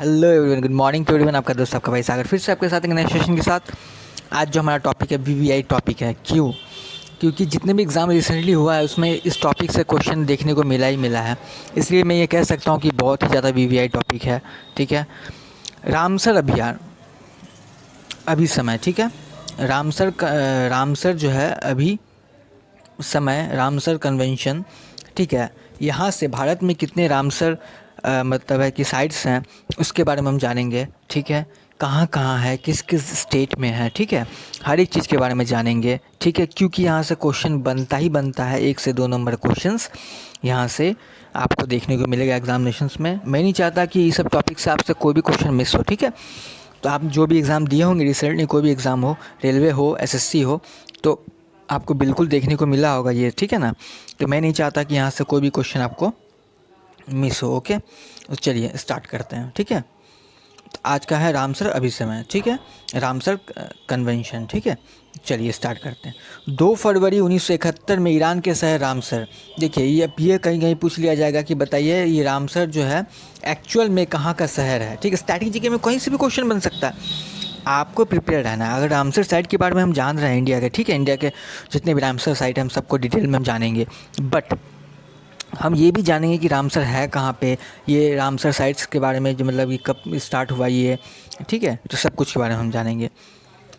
Hello everyone, good morning to everyone. आपका दोस्त आपका भाई सागर फिर से आपके साथ एक नए सेशन के साथ। आज जो हमारा टॉपिक है वीवीआई टॉपिक है। क्यों? क्योंकि जितने भी एग्ज़ाम रिसेंटली हुआ है उसमें इस टॉपिक से क्वेश्चन देखने को मिला ही मिला है, इसलिए मैं ये कह सकता हूँ कि बहुत ही ज़्यादा वीवीआई टॉपिक है। ठीक है, रामसर अभियान अभी समय, ठीक है, रामसर जो है अभी समय, रामसर कन्वेंशन, ठीक है। यहाँ से भारत में कितने रामसर मतलब है कि साइट्स हैं उसके बारे में हम जानेंगे, ठीक है। कहाँ कहाँ है, किस किस स्टेट में है, ठीक है। हर एक चीज़ के बारे में जानेंगे, ठीक है, क्योंकि यहाँ से क्वेश्चन बनता ही बनता है, 1 से 2 नंबर क्वेश्चंस यहाँ से आपको देखने को मिलेगा एग्जामिनेशंस में। मैं नहीं चाहता कि ये सब टॉपिक से आपसे कोई भी क्वेश्चन मिस हो, ठीक है। तो आप जो भी एग्ज़ाम दिए होंगे रिसेंटली, कोई भी एग्ज़ाम हो, रेलवे हो, एसएससी हो, तो आपको बिल्कुल देखने को मिला होगा ये, ठीक है ना। तो मैं नहीं चाहता कि यहाँ से कोई भी क्वेश्चन आपको मिस हो। ओके, तो चलिए स्टार्ट करते हैं, ठीक है। तो आज का है रामसर अभिसमय, ठीक है, रामसर कन्वेंशन, ठीक है। चलिए स्टार्ट करते हैं। 2 फरवरी 1971 में ईरान के शहर रामसर, देखिए ये कहीं कहीं पूछ लिया जाएगा कि बताइए ये रामसर जो है एक्चुअल में कहाँ का शहर है, ठीक है। स्टैटिक जीके में कहीं से भी क्वेश्चन बन सकता है, आपको प्रिपेयर रहना है। अगर रामसर साइट के बारे में हम जान रहे हैं इंडिया के, ठीक है, इंडिया के जितने भी रामसर साइट हैं हम सबको डिटेल में हम जानेंगे, बट हम ये भी जानेंगे कि रामसर है कहाँ पे, ये रामसर साइट्स के बारे में, जो मतलब ये कब स्टार्ट हुआ ये, ठीक है, तो सब कुछ के बारे में हम जानेंगे।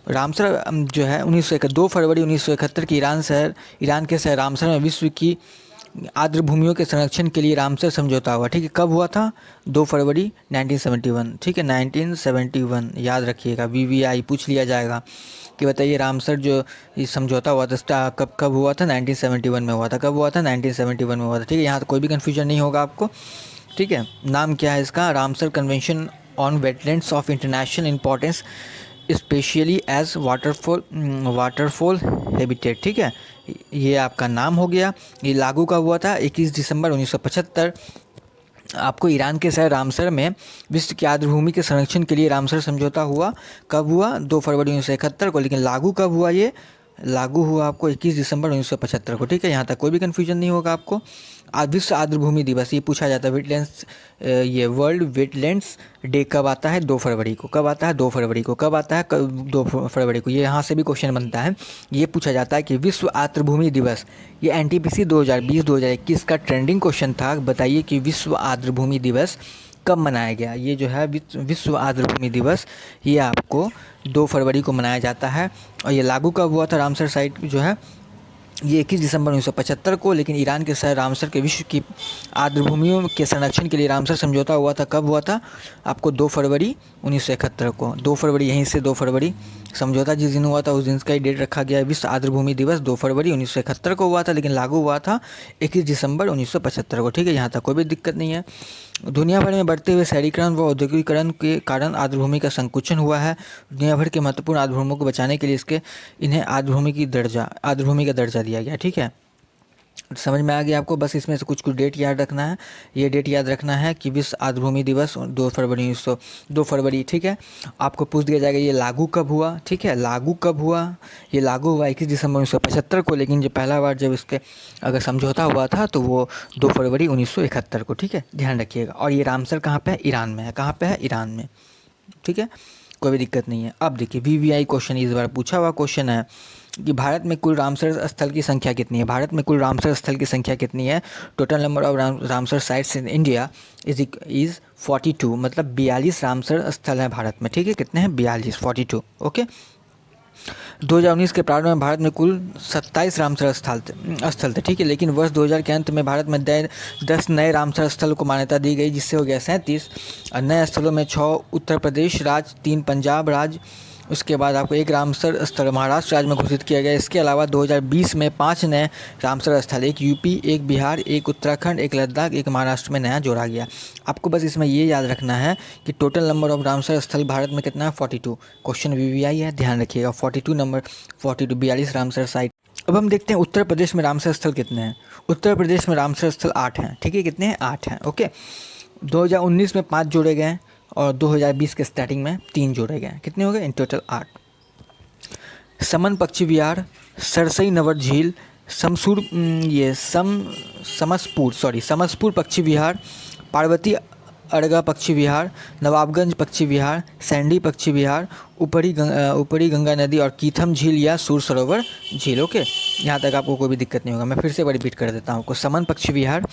रामसर जो है 2 फरवरी 1971 की ईरान के शहर रामसर में विश्व की आर्द्र भूमियों के संरक्षण के लिए रामसर समझौता हुआ, ठीक है। कब हुआ था? 2 फरवरी 1971, ठीक है, 1971 याद रखिएगा। वीवीआई पूछ लिया जाएगा कि बताइए रामसर जो ये समझौता हुआ था कब कब हुआ था? 1971 में हुआ था। कब हुआ था? 1971 में हुआ था, ठीक है। यहाँ तो कोई भी कन्फ्यूजन नहीं होगा आपको, ठीक है। नाम क्या है इसका? Ramsar convention on wetlands of international importance specially as waterfowl habitat, ठीक है, ये आपका नाम हो गया। ये लागू कब हुआ था? 21 दिसंबर 1975। आपको ईरान के शहर रामसर में विश्व की आर्द्र भूमि के संरक्षण के लिए रामसर समझौता हुआ। कब हुआ? 2 फरवरी 1971 को। लेकिन लागू कब हुआ? ये लागू हुआ आपको 21 दिसंबर 1975 को, ठीक है। यहाँ तक कोई भी कन्फ्यूजन नहीं होगा आपको। आज विश्व आर्द्र भूमि दिवस ये पूछा जाता है, वेटलैंड्स, वर्ल्ड वेटलैंड्स डे कब आता है? 2 फरवरी को। कब आता है? 2 फरवरी को। कब आता है? 2 फरवरी को। ये यहाँ से भी क्वेश्चन बनता है, ये पूछा जाता है कि विश्व आर्द्र भूमि दिवस, ये एनटीपीसी 2020-2021 का ट्रेंडिंग क्वेश्चन था। बताइए कि विश्व आर्द्र भूमि दिवस कब मनाया गया? ये जो है विश्व आर्द्र भूमि दिवस, ये आपको 2 फरवरी को मनाया जाता है। और ये लागू कब हुआ था? रामसर साइट जो है ये 21 दिसंबर 1975 को। लेकिन ईरान के शहर रामसर के विश्व की आर्द्र भूमियों के संरक्षण के लिए रामसर समझौता हुआ था। कब हुआ था? आपको 2 फरवरी 1971 को। 2 फरवरी, यहीं से 2 फरवरी समझौता जिस दिन हुआ था उस दिन का ही डेट रखा गया है। विश्व आर्द्र भूमि दिवस 2 फरवरी 1971 को हुआ था, लेकिन लागू हुआ था 21 दिसंबर 1975 को, ठीक है। यहाँ तक कोई भी दिक्कत नहीं है। दुनिया भर में बढ़ते हुए शहरीकरण व औद्योगिकरण के कारण आर्द्र भूमि का संकुचन हुआ है। दुनिया भर के महत्वपूर्ण आर्द्र भूमियों को बचाने के लिए इन्हें आर्द्र भूमि का दर्जा दिया गया, ठीक है। समझ में आ गया आपको? बस इसमें से कुछ कुछ डेट याद रखना है। ये डेट याद रखना है कि विश्व आर्द्र भूमि दिवस 2 फरवरी, ठीक है। आपको पूछ दिया जाएगा ये लागू कब हुआ, ठीक है। लागू कब हुआ? ये लागू हुआ 21 दिसंबर 1975 को, लेकिन जो पहला बार जब इसके अगर समझौता हुआ था तो वो 2 फरवरी 1971 को, ठीक है, ध्यान रखिएगा। और ये रामसर कहाँ पे है? ईरान में है। कहाँ पे है? ईरान में, ठीक है, कोई भी दिक्कत नहीं है। अब देखिए वीवीआई क्वेश्चन इस बार पूछा हुआ क्वेश्चन है कि भारत में कुल रामसर स्थल की संख्या कितनी है? भारत में कुल रामसर स्थल की संख्या कितनी है? Total number of Ramsar sites in India is 42, मतलब 42 रामसर स्थल हैं भारत में, ठीक है। कितने हैं? 42, 42, ओके। 2019 के प्रारंभ में भारत में कुल 27 रामसर स्थल थे, ठीक है। लेकिन वर्ष 2000 के अंत में भारत में 10 नए रामसर स्थल को मान्यता दी गई, जिससे हो गया 37। और नए स्थलों में 6 उत्तर प्रदेश राज्य, 3 पंजाब राज्य, उसके बाद आपको 1 रामसर स्थल महाराष्ट्र राज्य में घोषित किया गया। इसके अलावा 2020 में 5 नए रामसर स्थल, 1 यूपी, 1 बिहार, 1 उत्तराखंड, 1 लद्दाख, 1 महाराष्ट्र में नया जोड़ा गया। आपको बस इसमें ये याद रखना है कि टोटल नंबर ऑफ रामसर स्थल भारत में कितना है? 42। क्वेश्चन वीवीआई है, ध्यान रखिएगा। 42 रामसर साइट। अब हम देखते हैं उत्तर प्रदेश में रामसर स्थल कितने हैं। उत्तर प्रदेश में रामसर स्थल 8 हैं, ठीक है। कितने हैं? 8 हैं, ओके। 2019 में 5 जोड़े गए और 2020 के स्टार्टिंग में 3 जोड़े गए। कितने हो गए? In total 8। समन पक्षी विहार, सरसई नवर झील, समसपुर पक्षी विहार, पार्वती अड़गा पक्षी विहार, नवाबगंज पक्षी विहार, सैंडी पक्षी विहार, ऊपरी गंगा नदी और कीथम झील या सूर सरोवर झील। ओके, यहाँ तक आपको कोई भी दिक्कत नहीं होगा। मैं फिर से रिपीट कर देता हूँ आपको। समन पक्षी विहार,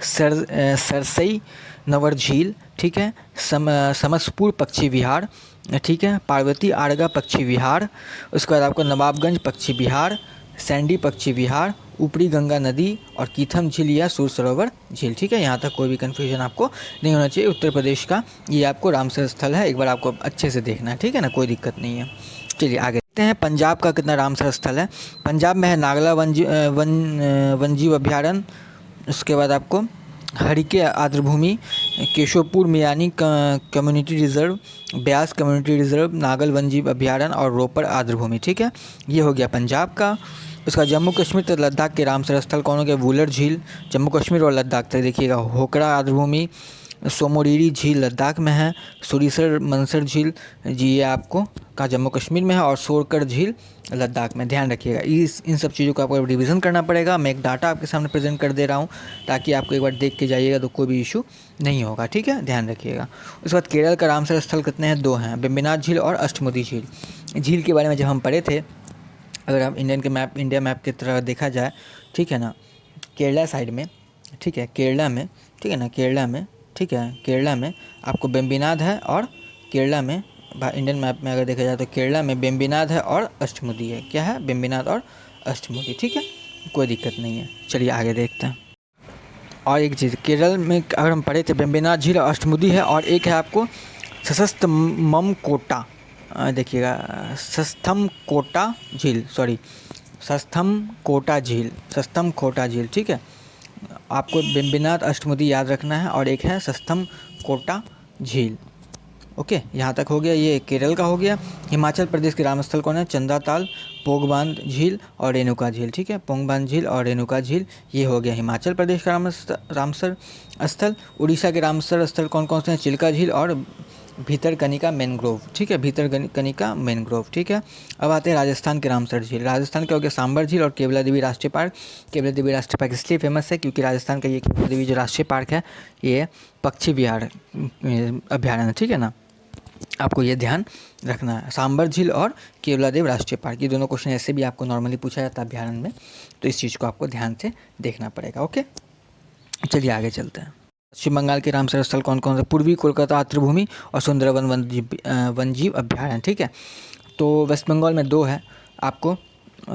सरसई नवर झील, ठीक है, समसपुर पक्षी विहार, ठीक है, पार्वती आड़गा पक्षी विहार, उसके बाद आपको नवाबगंज पक्षी विहार, सैंडी पक्षी विहार, ऊपरी गंगा नदी और कीथम झील या सूर सरोवर झील। ठीक है, यहाँ तक कोई भी कन्फ्यूजन आपको नहीं होना चाहिए। उत्तर प्रदेश का ये आपको रामसर स्थल है, एक बार आपको अच्छे से देखना है, ठीक है ना, कोई दिक्कत नहीं है। चलिए आगे देखते हैं पंजाब का कितना रामसर स्थल है। पंजाब में है नागला वन्यजीव अभ्यारण्य, उसके बाद आपको हरिके आर्द्रभूमि, Keshavpur Miani community reserve, Beas community reserve, Nangal वन्यजीव अभ्यारण्य और रोपड़ आर्द्रभूमि। ठीक है, ये हो गया पंजाब का। उसका जम्मू कश्मीर तो लद्दाख के रामसर स्थल कौन हो गया? वुलर झील, जम्मू कश्मीर और लद्दाख तक देखिएगा। होकरा आर्द्रभूमि, सोमोरीरी झील लद्दाख में है, सुरीसर मनसर झील जी ये आपको का जम्मू कश्मीर में है, और सोरकर झील लद्दाख में। ध्यान रखिएगा, इन सब चीज़ों का आपको रिवीजन करना पड़ेगा। मैं एक डाटा आपके सामने प्रेजेंट कर दे रहा हूँ ताकि आपको एक बार देख के जाइएगा तो कोई भी इशू नहीं होगा। ठीक है, ध्यान रखिएगा। उसके बाद केरल का रामसर स्थल कितने हैं? 2 हैं, बेम्बिनाथ झील और अष्टमुदी झील। झील के बारे में जब हम पढ़े थे, अगर आप इंडिया मैप की तरह देखा जाए, ठीक है ना, केरला साइड में, ठीक है, केरला में, ठीक है ना, केरला में आपको बेम्बिनाथ है, और केरला में इंडियन मैप में अगर देखा जाए तो केरला में बेम्बिनाथ है और अष्टमुदी है। क्या है? बेम्बिनाथ और अष्टमुदी। ठीक है, कोई दिक्कत नहीं है। चलिए आगे देखते हैं। और एक चीज़, केरल में अगर हम पढ़े थे बेम्बिनाथ झील और अष्टमुदी है, और एक है आपको सस्थम कोटा, देखिएगा सस्थम कोटा झील। ठीक है, आपको बेम्बिनाथ अष्टमुदी याद रखना है, और एक है सस्थम कोटा झील। ओके, यहाँ तक हो गया, ये केरल का हो गया। हिमाचल प्रदेश के रामस्थल कौन है? चंदाताल, पोंगबांध झील और रेणुका झील। ठीक है, पोंगबांध झील और रेणुका झील, ये हो गया हिमाचल प्रदेश का रामसर स्थल। उड़ीसा के रामसर स्थल कौन कौन से हैं? चिल्का झील और भीतरकनिका मैनग्रोव। ठीक है, भीतरकनिका मैनग्रोव। ठीक है, अब आते हैं राजस्थान के रामसर झील। राजस्थान का हो गया सांबर झील और केवला देवी राष्ट्रीय पार्क। केवला देवी राष्ट्रीय पार्क इसलिए फेमस है क्योंकि राजस्थान का ये केवला देवी जो राष्ट्रीय पार्क है ये पक्षी विहार अभ्यारण्य। ठीक है ना, आपको ये ध्यान रखना है। सांबर झील और केवला देव राष्ट्रीय पार्क, ये दोनों क्वेश्चन ऐसे भी आपको नॉर्मली पूछा जाता है अभ्यारण्य में, तो इस चीज़ को आपको ध्यान से देखना पड़ेगा। ओके, चलिए आगे चलते हैं। पश्चिम बंगाल के रामसर स्थल कौन कौन से? पूर्वी कोलकाता आर्द्रभूमि और सुंदरवन वन्यजीव अभ्यारण्य। ठीक है, तो वेस्ट बंगाल में 2 है आपको।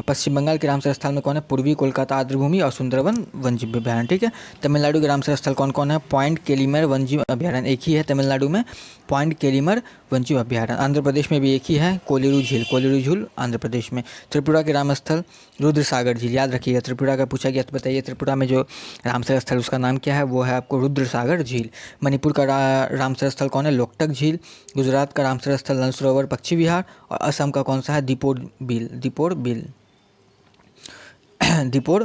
पश्चिम बंगाल के रामसर स्थल में कौन है? पूर्वी कोलकाता आर्द्रभूमि और सुंदरवन वन्यजीव अभ्यारण्य। ठीक है, तमिलनाडु के रामसर स्थल कौन कौन है? पॉइंट केलीमर वन्यजीव अभ्यारण्य एक ही है तमिलनाडु में, पॉइंट केलीमर वन्यजीव अभ्यारण्य। आंध्र प्रदेश में भी एक ही है, कोलेरू झील आंध्र प्रदेश में। त्रिपुरा के राम स्थल रुद्रसागर झील, याद रखिएगा, त्रिपुरा का पूछा गया तो बताइए त्रिपुरा में जो रामसर स्थल उसका नाम क्या है? वो है आपको रुद्रसागर झील। मणिपुर का रामसर स्थल कौन है? लोकटक झील। गुजरात का रामसर स्थल नल सरोवर पक्षी विहार, और असम का कौन सा है? दीपोर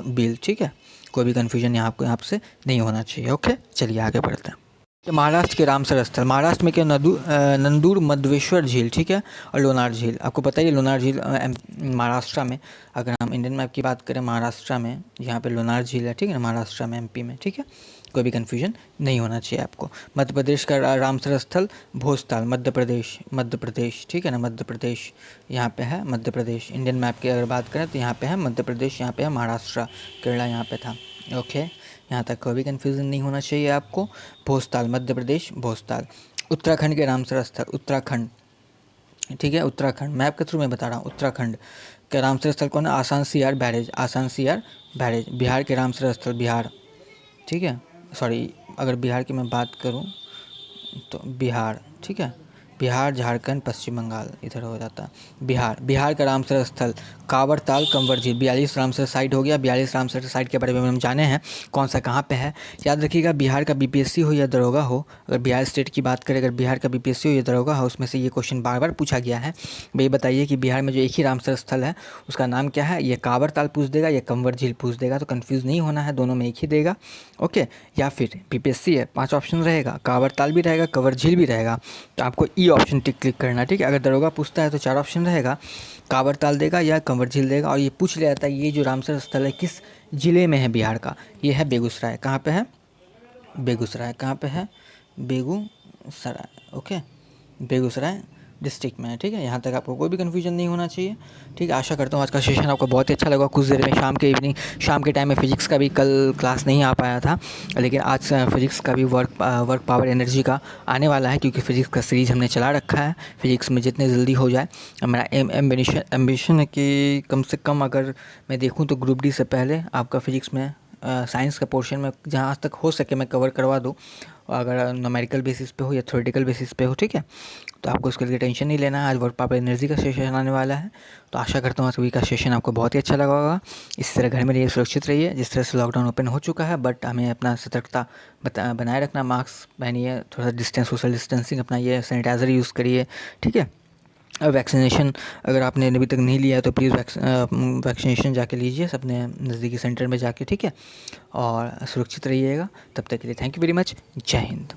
बिल। ठीक है, कोई भी कन्फ्यूजन यहाँ से नहीं होना चाहिए। ओके, चलिए आगे बढ़ते हैं। महाराष्ट्र के रामसर स्थल, महाराष्ट्र में क्या? नंदूर मध्वेश्वर झील। ठीक है, और लोनार झील। आपको पता ही लोनार झील महाराष्ट्र में, अगर हम इंडियन मैप की बात करें महाराष्ट्र में यहाँ पे लोनार झील है। ठीक है ना, महाराष्ट्र में, एमपी में। ठीक है, कोई भी कन्फ्यूजन नहीं होना चाहिए आपको। मध्य प्रदेश का रामसर स्थल भोजताल, मध्य प्रदेश। ठीक है ना, मध्य प्रदेश यहाँ पे है, मध्य प्रदेश। इंडियन मैप की अगर बात करें तो यहाँ पे है मध्य प्रदेश, यहाँ पे है महाराष्ट्र, केरला यहाँ पे था। ओके, यहाँ तक कोई भी कन्फ्यूज़न नहीं होना चाहिए आपको। भोजताल, मध्य प्रदेश, भोजताल। उत्तराखंड के रामसर स्थल, उत्तराखंड। ठीक है, उत्तराखंड मैप के थ्रू मैं बता रहा हूँ। उत्तराखंड का रामसर स्थल कौन है? आसान सियार बैरेज। बिहार के रामसर स्थल, बिहार। ठीक है, सॉरी, अगर बिहार की मैं बात करूँ तो बिहार। ठीक है, बिहार, झारखंड, पश्चिम बंगाल इधर हो जाता है। बिहार का रामसर स्थल कांवरताल कंवर झील। 42 रामसर साइट हो गया। 42 रामसर साइट के बारे में हम जाने हैं, कौन सा कहाँ पे है। याद रखिएगा, बिहार का बीपीएससी हो या दरोगा हो, अगर बिहार स्टेट की बात करें, अगर बिहार का बीपीएससी हो या दरोगा हो, उसमें से ये क्वेश्चन बार बार पूछा गया है। भाई बताइए कि बिहार में जो एक ही रामसर स्थल है उसका नाम क्या है? ये कांवरताल पूछ देगा या कंवर झील पूछ देगा, तो कन्फ्यूज़ नहीं होना है, दोनों में एक ही देगा। ओके, या फिर बीपीएससी है, 5 ऑप्शन रहेगा, कांवरताल भी रहेगा, कंवर झील भी रहेगा, तो आपको ई ऑप्शन टिक क्लिक करना। ठीक है, अगर दरोगा पूछता है तो 4 ऑप्शन रहेगा, कांवरताल देगा या कंवर झील देगा। और ये पूछ लिया जाता है ये जो रामसर स्थल है किस ज़िले में है बिहार का? ये है बेगूसराय। कहाँ पे है? बेगूसराय। कहाँ पे है? बेगूसराय, ओके, बेगूसराय डिस्ट्रिक्ट में है, ठीक है। यहाँ तक आपको कोई भी कन्फ्यूजन नहीं होना चाहिए, ठीक है। आशा करता हूँ आज का सेशन आपको बहुत ही अच्छा लगा। कुछ देर में शाम के टाइम में फ़िज़िक्स का भी कल क्लास नहीं आ पाया था, लेकिन आज फ़िज़िक्स का भी वर्क पावर एनर्जी का आने वाला है, क्योंकि फ़िज़िक्स का सीरीज़ हमने चला रखा है। फ़िज़िक्स में जितने जल्दी हो जाए, मेरा एम्बिशन है कि कम से कम अगर मैं देखूँ तो ग्रुप डी से पहले आपका फ़िज़िक्स में साइंस का पोर्शन में जहाँ तक हो सके मैं कवर करवा दूँ, अगर न्यूमेरिकल बेसिस पे हो या थ्योरेटिकल बेसिस पे हो, ठीक है। तो आपको उसके लिए टेंशन नहीं लेना है। आज वर्क पावर एनर्जी का सेशन आने वाला है, तो आशा करता हूँ आज सभी का सेशन आपको बहुत ही अच्छा लगा होगा। इस तरह घर में रहिए, सुरक्षित रहिए। जिस तरह से लॉकडाउन ओपन हो चुका है, बट हमें अपना सतर्कता बनाए रखना, मास्क पहनिए, थोड़ा सा सोशल डिस्टेंसिंग अपनाइए, सैनिटाइज़र यूज़ करिए, ठीक है। वैक्सीनेशन अगर आपने अभी तक नहीं लिया है तो प्लीज़ वैक्सीनेशन जाके लीजिए अपने नज़दीकी सेंटर में जाके, ठीक है। और सुरक्षित रहिएगा। तब तक के लिए थैंक यू वेरी मच। जय हिंद।